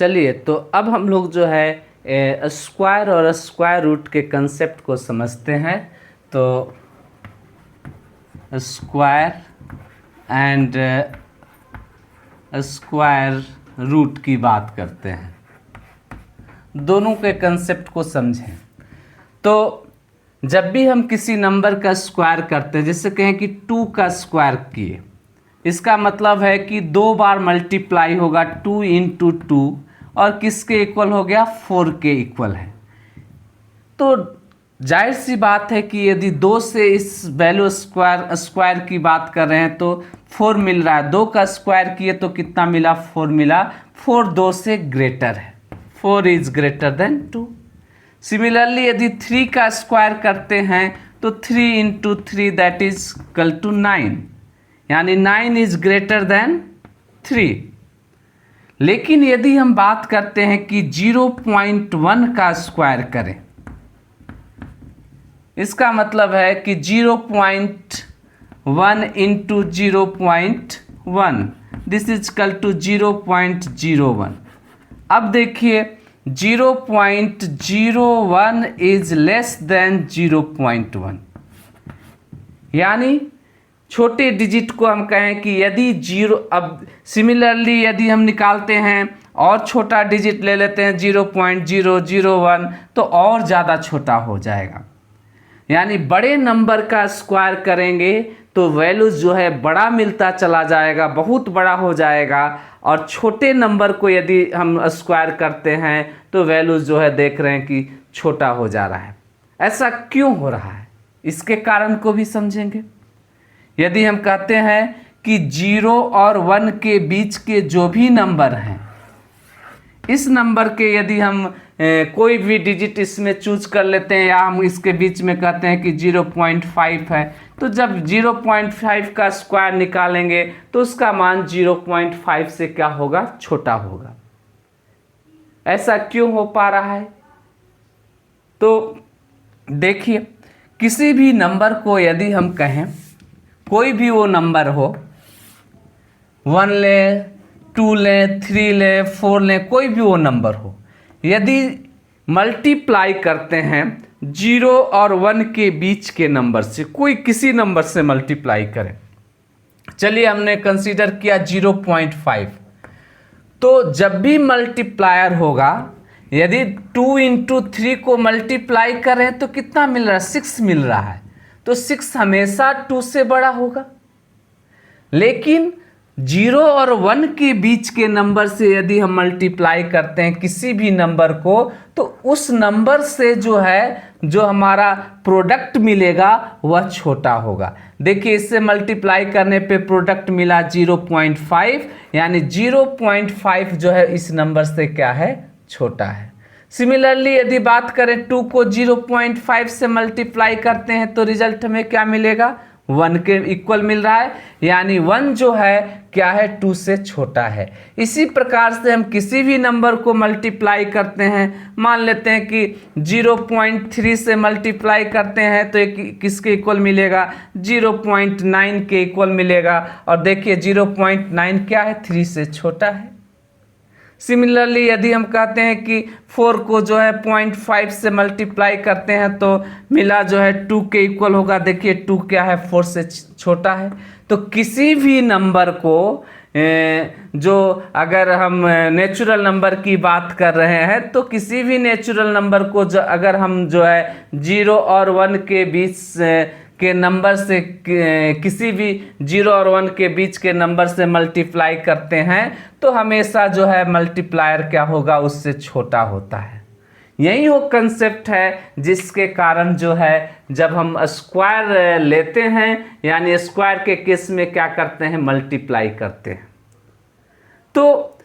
चलिए, तो अब हम लोग जो है स्क्वायर और स्क्वायर रूट के कंसेप्ट को समझते हैं। तो स्क्वायर एंड स्क्वायर रूट की बात करते हैं, दोनों के कंसेप्ट को समझें। तो जब भी हम किसी नंबर का स्क्वायर करते हैं, जैसे कहें कि 2 का स्क्वायर किए, इसका मतलब है कि 2 बार मल्टीप्लाई होगा 2 इंटू 2 और किसके इक्वल हो गया, 4 के इक्वल है। तो जाहिर सी बात है कि यदि 2 से इस वैल्यू स्क्वायर की बात कर रहे हैं तो 4 मिल रहा है। 2 का स्क्वायर किए तो कितना मिला, 4 मिला। 4 2 से ग्रेटर है, 4 इज ग्रेटर देन 2। सिमिलरली यदि 3 का स्क्वायर करते हैं तो 3 into 3 that is equal to 9, यानी 9 इज ग्रेटर देन 3। लेकिन यदि हम बात करते हैं कि 0.1 का स्क्वायर करें, इसका मतलब है कि 0.1 into 0.1 this is equal to 0.01। अब देखिए 0.01 इज लेस देन 0.1, यानी छोटे डिजिट को हम कहें कि यदि 0, अब सिमिलरली यदि हम निकालते हैं और छोटा डिजिट ले लेते हैं 0.001 तो और ज़्यादा छोटा हो जाएगा। यानी बड़े नंबर का स्क्वायर करेंगे तो वैल्यूज जो है बड़ा मिलता चला जाएगा, बहुत बड़ा हो जाएगा। और छोटे नंबर को यदि हम स्क्वायर करते हैं तो वैल्यूज जो है देख रहे हैं कि छोटा हो जा रहा है। ऐसा क्यों हो रहा है, इसके कारण को भी समझेंगे। यदि हम कहते हैं कि 0 और 1 के बीच के जो भी नंबर हैं, इस नंबर के यदि हम कोई भी डिजिट इसमें चूज कर लेते हैं, या हम इसके बीच में कहते हैं कि 0.5 है, तो जब 0.5 का स्क्वायर निकालेंगे तो उसका मान 0.5 से क्या होगा, छोटा होगा। ऐसा क्यों हो पा रहा है? तो देखिए, किसी भी नंबर को यदि हम कहें, कोई भी वो नंबर हो, 1 ले, 2 ले, 3 ले, 4 ले, कोई भी वो नंबर हो, यदि मल्टीप्लाई करते हैं 0 और 1 के बीच के नंबर से, कोई किसी नंबर से मल्टीप्लाई करें, चलिए हमने कंसीडर किया 0.5, तो जब भी मल्टीप्लायर होगा, यदि 2 इंटू 3 को मल्टीप्लाई करें तो कितना मिल रहा है, 6 मिल रहा है। तो 6 हमेशा 2 से बड़ा होगा। लेकिन 0 और 1 के बीच के नंबर से यदि हम मल्टीप्लाई करते हैं किसी भी नंबर को, तो उस नंबर से जो है जो हमारा प्रोडक्ट मिलेगा वह छोटा होगा। देखिए, इससे मल्टीप्लाई करने पे प्रोडक्ट मिला 0.5, यानी 0.5 जो है इस नंबर से क्या है, छोटा है। सिमिलरली यदि बात करें 2 को 0.5 से मल्टीप्लाई करते हैं तो रिजल्ट हमें क्या मिलेगा, 1 के इक्वल मिल रहा है, यानी 1 जो है क्या है, 2 से छोटा है। इसी प्रकार से हम किसी भी नंबर को मल्टीप्लाई करते हैं, मान लेते हैं कि 0.3 से मल्टीप्लाई करते हैं तो एक किसके इक्वल मिलेगा, 0.9 के इक्वल मिलेगा। और देखिए 0.9 क्या है, 3 से छोटा है। सिमिलरली यदि हम कहते हैं कि 4 को जो है 0.5 से मल्टीप्लाई करते हैं तो मिला जो है 2 के इक्वल होगा। देखिए 2 क्या है, 4 से छोटा है। तो किसी भी नंबर को जो अगर हम नेचुरल नंबर की बात कर रहे हैं, तो किसी भी नेचुरल नंबर को जो अगर हम जो है 0 और 1 के बीच के नंबर से किसी भी 0 और 1 के बीच के नंबर से मल्टीप्लाई करते हैं तो हमेशा जो है मल्टीप्लायर क्या होगा, उससे छोटा होता है। यही वो कंसेप्ट है जिसके कारण जो है जब हम स्क्वायर लेते हैं, यानी स्क्वायर के केस में क्या करते हैं, मल्टीप्लाई करते हैं। तो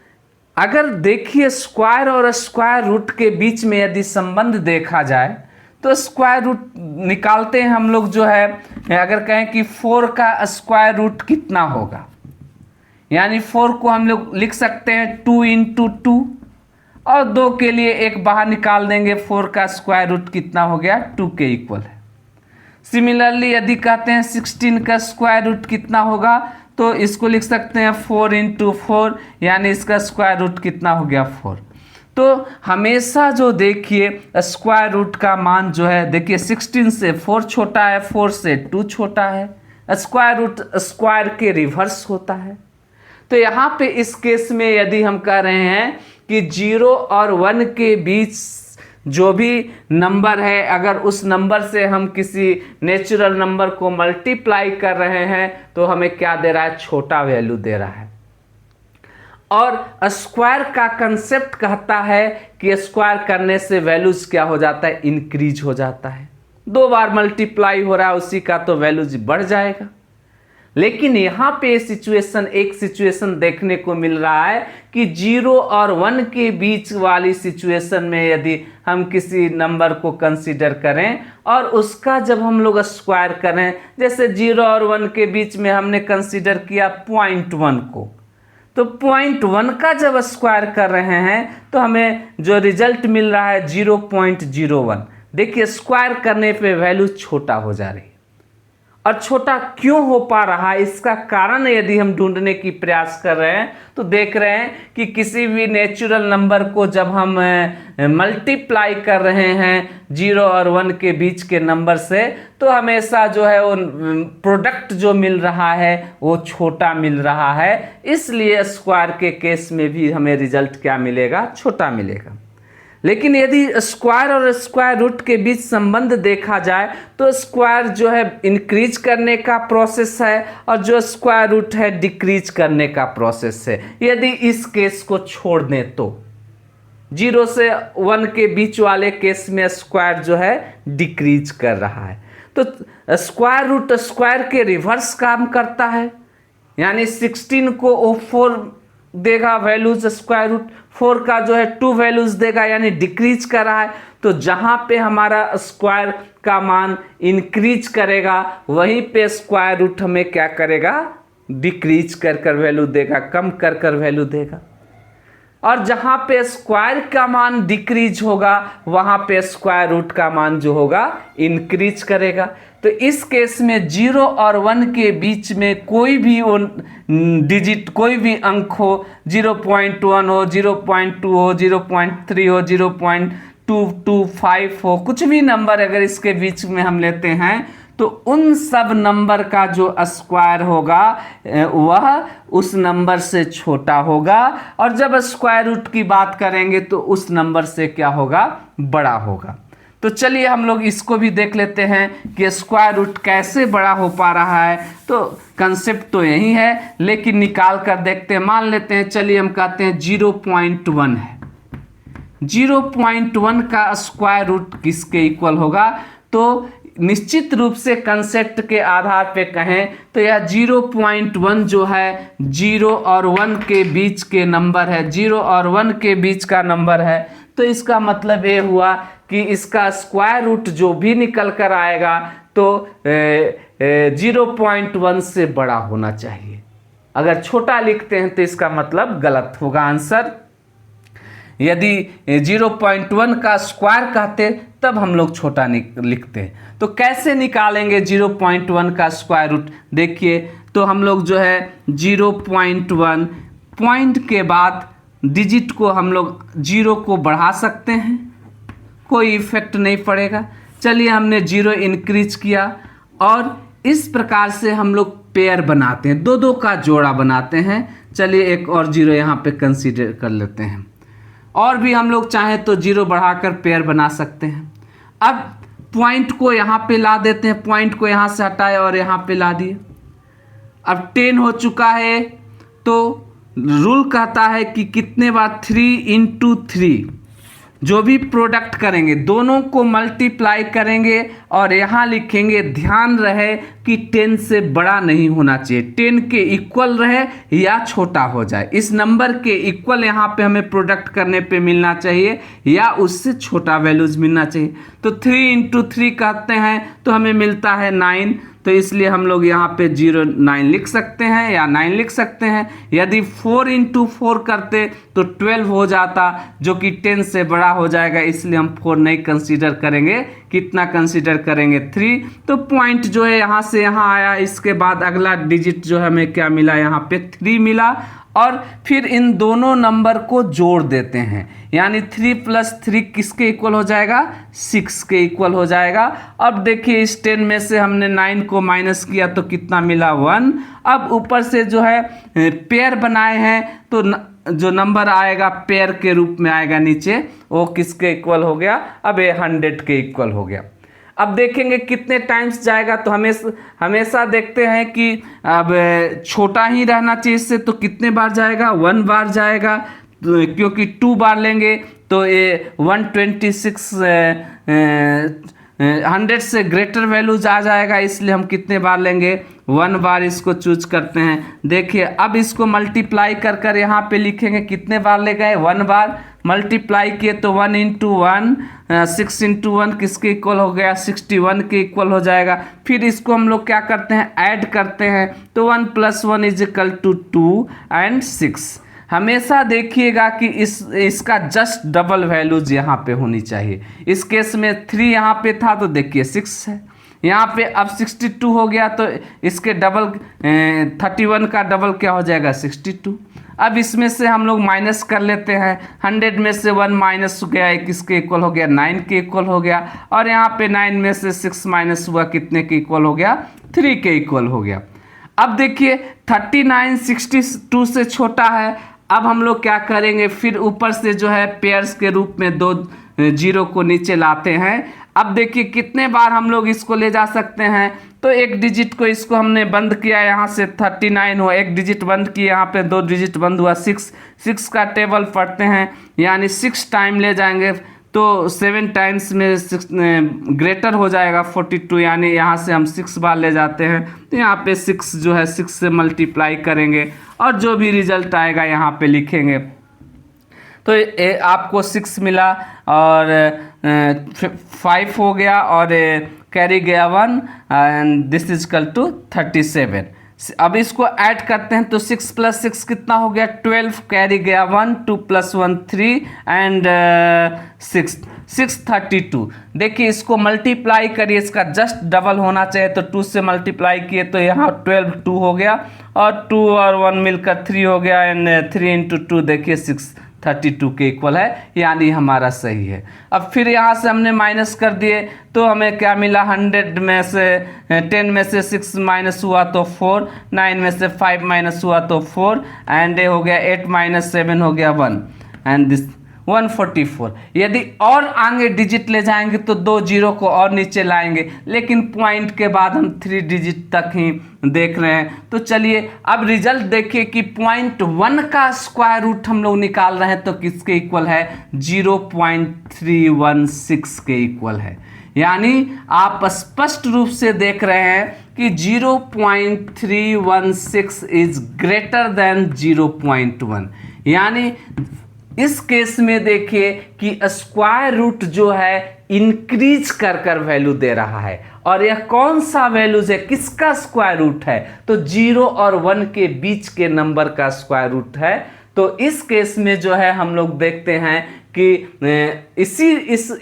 अगर देखिए स्क्वायर और स्क्वायर रूट के बीच में यदि संबंध देखा जाए तो स्क्वायर रूट निकालते हैं हम लोग जो है, अगर कहें कि 4 का स्क्वायर रूट कितना होगा, यानी 4 को हम लोग लिख सकते हैं 2 इंटू 2 और 2 के लिए एक बाहर निकाल देंगे, 4 का स्क्वायर रूट कितना हो गया, 2 के इक्वल है। सिमिलरली यदि कहते हैं 16 का स्क्वायर रूट कितना होगा, तो इसको लिख सकते हैं 4 × 4, यानी इसका स्क्वायर रूट कितना हो गया 4। तो हमेशा जो देखिए स्क्वायर रूट का मान जो है, देखिए 16 से 4 छोटा है, 4 से 2 छोटा है, स्क्वायर रूट स्क्वायर के रिवर्स होता है। तो यहाँ पे इस केस में यदि हम कह रहे हैं कि 0 और 1 के बीच जो भी नंबर है, अगर उस नंबर से हम किसी नेचुरल नंबर को मल्टीप्लाई कर रहे हैं तो हमें क्या दे रहा है, छोटा वैल्यू दे रहा है। और स्क्वायर का कंसेप्ट कहता है कि स्क्वायर करने से वैल्यूज क्या हो जाता है, इंक्रीज हो जाता है। 2 बार मल्टीप्लाई हो रहा है उसी का, तो वैल्यूज बढ़ जाएगा। लेकिन यहाँ पे एक सिचुएशन देखने को मिल रहा है कि 0 और 1 के बीच वाली सिचुएशन में यदि हम किसी नंबर को कंसीडर करें और उसका जब हम लोग स्क्वायर करें, जैसे 0 और 1 के बीच में हमने कंसीडर किया 0.1 को, तो 0.1 का जब स्क्वायर कर रहे हैं तो हमें जो रिजल्ट मिल रहा है 0.01। देखिए स्क्वायर करने पे वैल्यू छोटा हो जा रही है। और छोटा क्यों हो पा रहा है, इसका कारण यदि हम ढूंढने की प्रयास कर रहे हैं तो देख रहे हैं कि किसी भी नेचुरल नंबर को जब हम मल्टीप्लाई कर रहे हैं 0 और 1 के बीच के नंबर से, तो हमेशा जो है वो प्रोडक्ट जो मिल रहा है वो छोटा मिल रहा है। इसलिए स्क्वायर के केस में भी हमें रिजल्ट क्या मिलेगा, छोटा मिलेगा। लेकिन यदि स्क्वायर और स्क्वायर रूट के बीच संबंध देखा जाए तो स्क्वायर जो है इंक्रीज करने का प्रोसेस है और जो स्क्वायर रूट है डिक्रीज करने का प्रोसेस है। यदि इस केस को छोड़ दें तो 0 से 1 के बीच वाले केस में स्क्वायर जो है डिक्रीज कर रहा है। तो स्क्वायर रूट स्क्वायर के रिवर्स काम करता है, यानी 16 को 4 देगा वैल्यूज, स्क्वायर रूट 4 का जो है 2 वैल्यूज देगा, यानी डिक्रीज कर रहा है। तो जहां पे हमारा स्क्वायर का मान इंक्रीज करेगा वहीं पे स्क्वायर रूट हमें क्या करेगा, डिक्रीज कर वैल्यू देगा, कम कर वैल्यू देगा। और जहां पे स्क्वायर का मान डिक्रीज होगा वहां पे स्क्वायर रूट का मान जो होगा इंक्रीज करेगा। तो इस केस में 0 और 1 के बीच में कोई भी डिजिट, कोई भी अंक हो, 0.1 हो, 0.2 हो, 0.3 हो, 0.225 हो, कुछ भी नंबर अगर इसके बीच में हम लेते हैं तो उन सब नंबर का जो स्क्वायर होगा वह उस नंबर से छोटा होगा। और जब स्क्वायर रूट की बात करेंगे तो उस नंबर से क्या होगा, बड़ा होगा। तो चलिए हम लोग इसको भी देख लेते हैं कि स्क्वायर रूट कैसे बड़ा हो पा रहा है। तो कंसेप्ट तो यही है, लेकिन निकाल कर देखते हैं। मान लेते हैं, चलिए हम कहते हैं 0.1 है। 0.1 का स्क्वायर रूट किसके इक्वल होगा, तो निश्चित रूप से कंसेप्ट के आधार पे कहें तो यह 0.1 जो है 0 और 1 के बीच के नंबर है, 0 और 1 के बीच का नंबर है। तो इसका मतलब ये हुआ कि इसका स्क्वायर रूट जो भी निकल कर आएगा तो 0.1 से बड़ा होना चाहिए। अगर छोटा लिखते हैं तो इसका मतलब गलत होगा आंसर। यदि 0.1 का स्क्वायर कहते तब हम लोग छोटा लिखते हैं। तो कैसे निकालेंगे 0.1 का स्क्वायर रूट, देखिए तो हम लोग जो है 0.1 पॉइंट के बाद डिजिट को हम लोग 0 को बढ़ा सकते हैं, कोई इफेक्ट नहीं पड़ेगा। चलिए हमने 0 इंक्रीज किया और इस प्रकार से हम लोग पेयर बनाते हैं, 2-2 का जोड़ा बनाते हैं। चलिए एक और 0 यहाँ पे कंसीडर कर लेते हैं, और भी हम लोग चाहें तो 0 बढ़ाकर पेयर बना सकते हैं। अब पॉइंट को यहाँ पे ला देते हैं, पॉइंट को यहाँ से हटाए और यहाँ पे ला दिए। अब 10 हो चुका है तो रूल कहता है कि कितने बार 3 × 3 जो भी प्रोडक्ट करेंगे दोनों को मल्टीप्लाई करेंगे और यहाँ लिखेंगे। ध्यान रहे कि 10 से बड़ा नहीं होना चाहिए, 10 के इक्वल रहे या छोटा हो जाए। इस नंबर के इक्वल यहाँ पे हमें प्रोडक्ट करने पे मिलना चाहिए या उससे छोटा वैल्यूज मिलना चाहिए। तो 3 × 3 कहते हैं तो हमें मिलता है 9। तो इसलिए हम लोग यहाँ पे 0.9 लिख सकते हैं या 9 लिख सकते हैं। यदि 4 इंटू 4 करते तो 12 हो जाता, जो कि 10 से बड़ा हो जाएगा, इसलिए हम 4 नहीं कंसीडर करेंगे। कितना कंसीडर करेंगे? 3। तो पॉइंट जो है यहाँ से यहाँ आया, इसके बाद अगला डिजिट जो है हमें क्या मिला? यहाँ पे 3 मिला। और फिर इन दोनों नंबर को जोड़ देते हैं, यानी 3 + 3 किसके इक्वल हो जाएगा? 6 के इक्वल हो जाएगा। अब देखिए इस 10 में से हमने 9 को माइनस किया तो कितना मिला? 1। अब ऊपर से जो है पेयर बनाए हैं, तो जो नंबर आएगा पेयर के रूप में आएगा नीचे, वो किसके इक्वल हो गया? अब ये 100 के इक्वल हो गया। अब देखेंगे कितने टाइम्स जाएगा, तो हमेशा देखते हैं कि अब छोटा ही रहना चाहिए इससे, तो कितने बार जाएगा? 1 बार जाएगा, क्योंकि 2 बार लेंगे तो ये 126 100 से ग्रेटर वैल्यूज आ जाएगा, इसलिए हम कितने बार लेंगे? 1 बार इसको चूज करते हैं। देखिए अब इसको मल्टीप्लाई कर यहाँ पे लिखेंगे, कितने बार ले गए? 1 बार। मल्टीप्लाई किए तो 1 × 1 6 × 1 किसके इक्वल हो गया? 61 के इक्वल हो जाएगा। फिर इसको हम लोग क्या करते हैं? ऐड करते हैं, तो 1 + 1 = 2 और 6। हमेशा देखिएगा कि इसका जस्ट डबल वैल्यूज यहाँ पे होनी चाहिए। इस केस में 3 यहाँ पे था तो देखिए 6 है, यहाँ पे अब 62 हो गया, तो इसके डबल 31 का डबल क्या हो जाएगा? 62। अब इसमें से हम लोग माइनस कर लेते हैं, 100 में से 1 माइनस हो गया, किसके इक्वल हो गया? 9 के इक्वल हो गया। और यहाँ पे 9 में से 6 माइनस हुआ, कितने के इक्वल हो गया? 3 के इक्वल हो गया। अब देखिए 39 62 से छोटा है। अब हम लोग क्या करेंगे? फिर ऊपर से जो है पेयर्स के रूप में 2 0 को नीचे लाते हैं। अब देखिए कितने बार हम लोग इसको ले जा सकते हैं, तो एक डिजिट को इसको हमने बंद किया, यहाँ से 39 हुआ, एक डिजिट बंद किया, यहाँ पे 2 डिजिट बंद हुआ, 6 का टेबल पढ़ते हैं, यानी 6 टाइम ले जाएंगे तो 7 टाइम्स में 6 ग्रेटर हो जाएगा 42, यानी यहाँ से हम 6 बार ले जाते हैं, तो यहाँ पे 6 जो है 6 से मल्टीप्लाई करेंगे और जो भी रिजल्ट आएगा यहाँ पे लिखेंगे। तो आपको 6 मिला और 5 हो गया और कैरी गया 1 and this is equal to 37। अब इसको ऐड करते हैं तो 6 + 6 कितना हो गया? 12, कैरी गया 1, 2 + 1 3 एंड 6 32। देखिए इसको मल्टीप्लाई करिए, इसका जस्ट डबल होना चाहिए, तो 2 से मल्टीप्लाई किए तो यहाँ 12 2 हो गया और 2 और 1 मिलकर 3 हो गया एंड 3 × 2 देखिए 6 32 के इक्वल है, यानी हमारा सही है। अब फिर यहाँ से हमने माइनस कर दिए तो हमें क्या मिला? 100 में से 10 में से 6 माइनस हुआ तो 4, 9 में से 5 माइनस हुआ तो 4 एंड हो गया 8 - 7 हो गया 1 एंड दिस 144। यदि और आगे डिजिट ले जाएंगे तो 2 0 को और नीचे लाएंगे, लेकिन पॉइंट के बाद हम 3 डिजिट तक ही देख रहे हैं। तो चलिए अब रिजल्ट देखिए कि 0.1 का स्क्वायर रूट हम लोग निकाल रहे हैं, तो किसके इक्वल है? 0.316 के इक्वल है। यानी आप स्पष्ट रूप से देख रहे हैं कि 0.316 इज ग्रेटर देन 0.1। यानी इस केस में देखिए कि स्क्वायर रूट जो है इंक्रीज कर वैल्यू दे रहा है, और यह कौन सा वैल्यूज है? किसका स्क्वायर रूट है? तो 0 और 1 के बीच के नंबर का स्क्वायर रूट है। तो इस केस में जो है हम लोग देखते हैं कि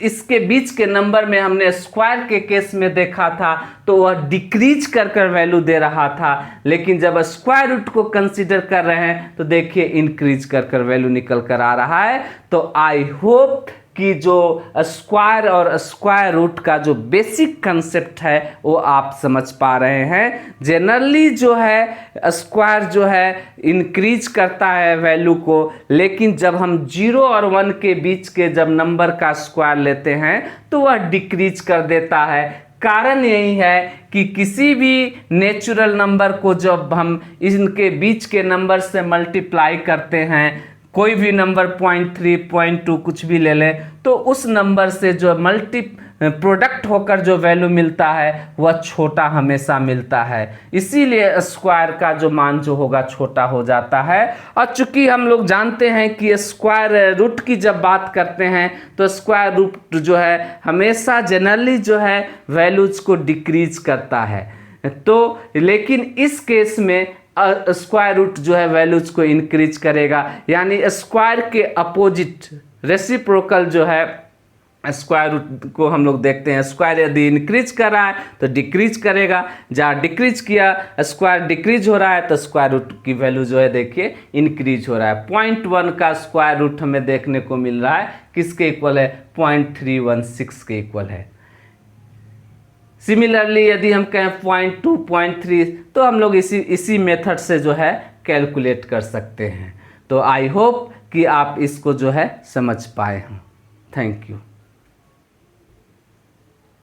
इसके बीच के नंबर में हमने स्क्वायर के केस में देखा था तो वह डिक्रीज कर वैल्यू दे रहा था, लेकिन जब स्क्वायर रूट को कंसीडर कर रहे हैं तो देखिए इंक्रीज कर वैल्यू निकल कर आ रहा है। तो आई होप कि जो स्क्वायर और स्क्वायर रूट का जो बेसिक कंसेप्ट है वो आप समझ पा रहे हैं। जनरली जो है स्क्वायर जो है इंक्रीज करता है वैल्यू को, लेकिन जब हम 0 और 1 के बीच के जब नंबर का स्क्वायर लेते हैं तो वह डिक्रीज कर देता है। कारण यही है कि किसी भी नेचुरल नंबर को जब हम इनके बीच के नंबर से मल्टीप्लाई करते हैं, कोई भी नंबर 0.3 0.2 कुछ भी ले लें, तो उस नंबर से जो प्रोडक्ट होकर जो वैल्यू मिलता है वह छोटा हमेशा मिलता है। इसीलिए स्क्वायर का जो मान जो होगा छोटा हो जाता है। और चूंकि हम लोग जानते हैं कि स्क्वायर रूट की जब बात करते हैं तो स्क्वायर रूट जो है हमेशा जनरली जो है वैल्यूज को डिक्रीज करता है। तो लेकिन इस केस में स्क्वायर रूट जो है वैल्यूज को इंक्रीज करेगा, यानी स्क्वायर के अपोजिट रेसिप्रोकल जो है स्क्वायर रूट को हम लोग देखते हैं। स्क्वायर यदि इंक्रीज कर रहा है तो डिक्रीज करेगा, जहाँ डिक्रीज किया स्क्वायर डिक्रीज हो रहा है तो स्क्वायर रूट की वैल्यू जो है देखिए इंक्रीज हो रहा है। 0.1 का स्क्वायर रूट हमें देखने को मिल रहा है, किसके इक्वल है? 0.316 के इक्वल है। सिमिलरली यदि हम कहें 0.2 0.3 तो हम लोग इसी मेथड से जो है कैलकुलेट कर सकते हैं। तो आई होप कि आप इसको जो है समझ पाए हों। Thank you.